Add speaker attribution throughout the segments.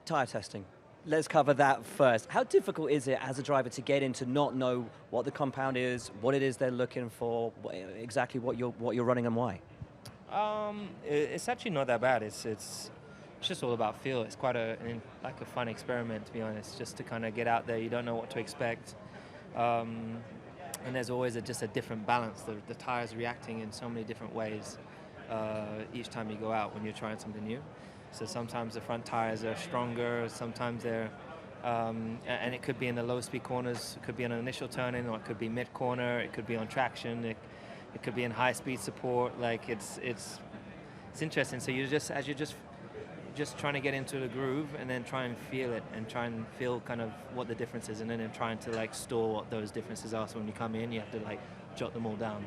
Speaker 1: Tyre testing. Let's cover that first. How difficult is it as a driver to get in to not know what the compound is, what it is they're looking for, exactly what you're running and why?
Speaker 2: It's actually not that bad. It's just all about feel. It's quite like a fun experiment, to be honest, just to kind of get out there. You don't know what to expect. And there's always just a different balance. The tires reacting in so many different ways each time you go out when you're trying something new. So sometimes the front tires are stronger, sometimes they're, and it could be in the low speed corners, it could be on an initial turn-in, or it could be mid-corner, it could be on traction, it could be in high speed support. Like it's interesting. So you're just trying to get into the groove and then try and feel it and try and feel kind of what the difference is, and then trying to like store what those differences are. So when you come in, you have to like jot them all down.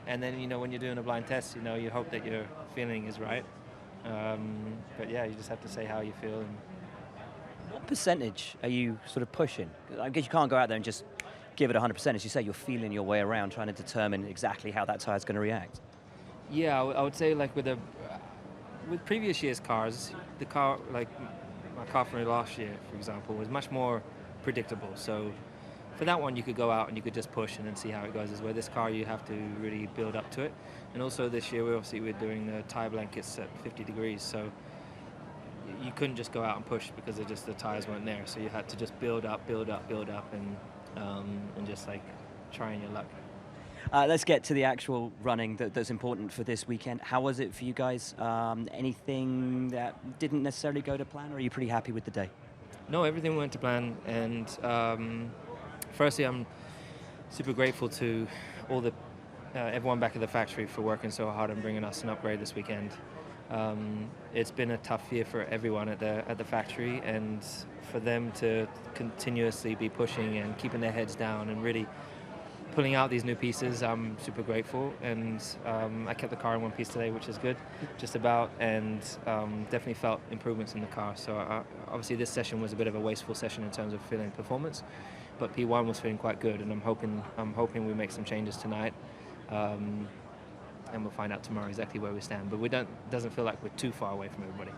Speaker 2: And then, when you're doing a blind test, you hope that your feeling is right. But yeah, you just have to say how you feel. And
Speaker 1: What percentage are you sort of pushing? I guess you can't go out there and just give it 100%. As you say, you're feeling your way around, trying to determine exactly how that tire's going to react.
Speaker 2: yeah, I would say like with previous year's cars, the car, like my car from last year, for example, was much more predictable. So for that one, you could go out and you could just push and then see how it goes. As well, this car, you have to really build up to it. And also this year, we're doing the tire blankets at 50 degrees, so you couldn't just go out and push because the tires weren't there. So you had to just build up, and just like trying your luck.
Speaker 1: Let's get to the actual running that's important for this weekend. How was it for you guys? Anything that didn't necessarily go to plan, or are you pretty happy with the day?
Speaker 2: No, everything went to plan, and firstly, I'm super grateful to all everyone back at the factory for working so hard and bringing us an upgrade this weekend. It's been a tough year for everyone at the factory, and for them to continuously be pushing and keeping their heads down and really pulling out these new pieces, I'm super grateful. And I kept the car in one piece today, which is good, just about, and definitely felt improvements in the car. So obviously this session was a bit of a wasteful session in terms of feeling performance, but P1 was feeling quite good, and I'm hoping we make some changes tonight, and we'll find out tomorrow exactly where we stand. But doesn't feel like we're too far away from everybody.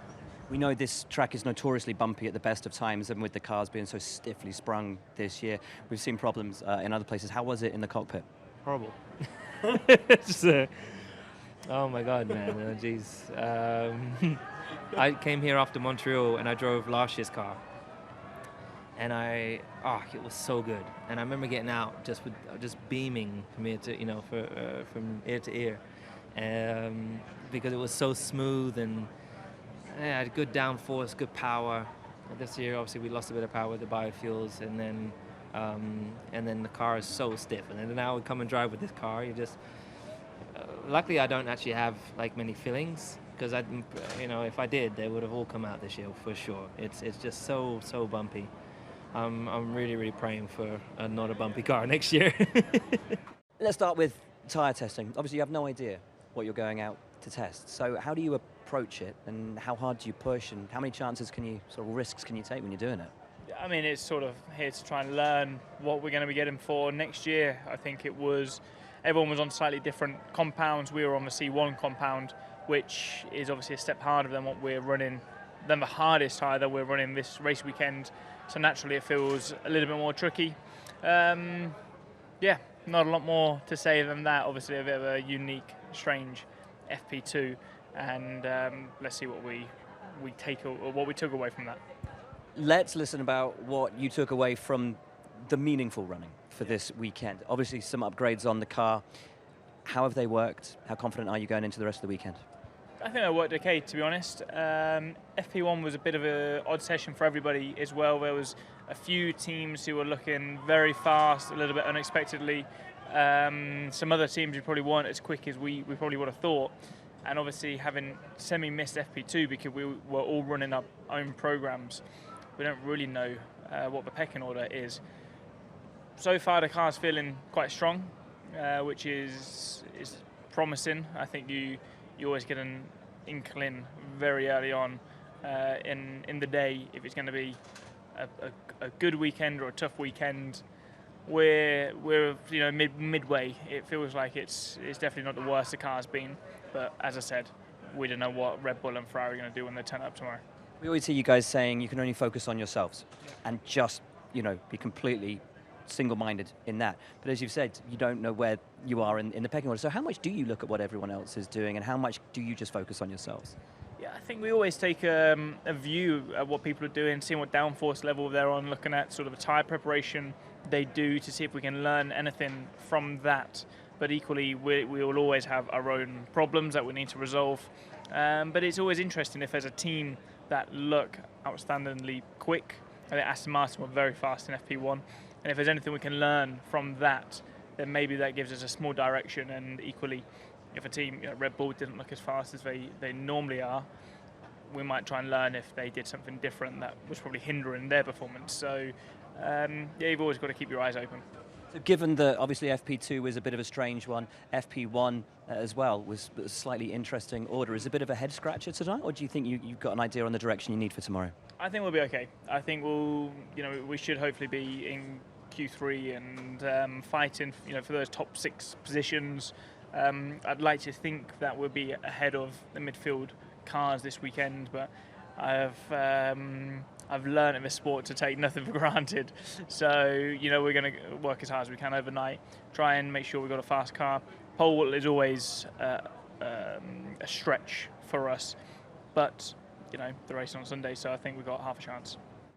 Speaker 1: We know this track is notoriously bumpy at the best of times, and with the cars being so stiffly sprung this year, we've seen problems in other places. How was it in the cockpit?
Speaker 2: Horrible. Oh my God, man. Jeez. I came here after Montreal and I drove last year's car. And it was so good. And I remember getting out just beaming from ear to, from ear to ear, because it was so smooth and had good downforce, good power. This year, obviously, we lost a bit of power with the biofuels, and then the car is so stiff. And then now we come and drive with this car. Luckily, I don't actually have like many feelings, because if I did, they would have all come out this year for sure. It's just so bumpy. I'm really, really praying for not a bumpy car next year.
Speaker 1: Let's start with tyre testing. Obviously, you have no idea what you're going out to test. So how do you approach it, and how hard do you push, and how many risks can you take when you're doing it?
Speaker 3: I mean, it's sort of here to try and learn what we're going to be getting for next year. I think everyone was on slightly different compounds. We were on the C1 compound, which is obviously a step harder than what we're running, than the hardest tyre that we're running this race weekend. So naturally it feels a little bit more tricky. Not a lot more to say than that. Obviously a bit of a unique, strange FP2, and let's see what we took away from that.
Speaker 1: Let's listen about what you took away from the meaningful running for this weekend. Obviously some upgrades on the car. How have they worked? How confident are you going into the rest of the weekend?
Speaker 3: I think it worked okay, to be honest. FP1 was a bit of an odd session for everybody as well. There was a few teams who were looking very fast, a little bit unexpectedly. Some other teams who probably weren't as quick as we probably would have thought. And obviously having semi-missed FP2 because we were all running our own programs, we don't really know what the pecking order is. So far the car's feeling quite strong, which is promising. I think you always get an inkling very early on in the day if it's going to be a good weekend or a tough weekend. We're midway. It feels like it's definitely not the worst the car's been, but as I said, we don't know what Red Bull and Ferrari are going to do when they turn up tomorrow.
Speaker 1: We always hear you guys saying you can only focus on yourselves and just, be completely single-minded in that. But as you've said, you don't know where you are in the pecking order. So how much do you look at what everyone else is doing, and how much do you just focus on yourselves?
Speaker 3: Yeah, I think we always take a view at what people are doing, seeing what downforce level they're on, looking at sort of a tyre preparation they do to see if we can learn anything from that. But equally, we will always have our own problems that we need to resolve. But it's always interesting if there's a team that look outstandingly quick. I think Aston Martin were very fast in FP1. And if there's anything we can learn from that, then maybe that gives us a small direction. And equally, if a team, Red Bull didn't look as fast as they normally are, we might try and learn if they did something different that was probably hindering their performance. So, you've always got to keep your eyes open.
Speaker 1: So given that obviously FP2 was a bit of a strange one, FP1 as well was a slightly interesting order. Is it a bit of a head scratcher tonight, or do you think you've got an idea on the direction you need for tomorrow?
Speaker 3: I think we'll be okay. I think we should hopefully be in Q3 and fighting, for those top 6 positions. I'd like to think that we'll be ahead of the midfield cars this weekend, but I've learned in this sport to take nothing for granted. So, we're going to work as hard as we can overnight, try and make sure we've got a fast car. Pole is always a stretch for us, but, the race on Sunday, so I think we've got half a chance.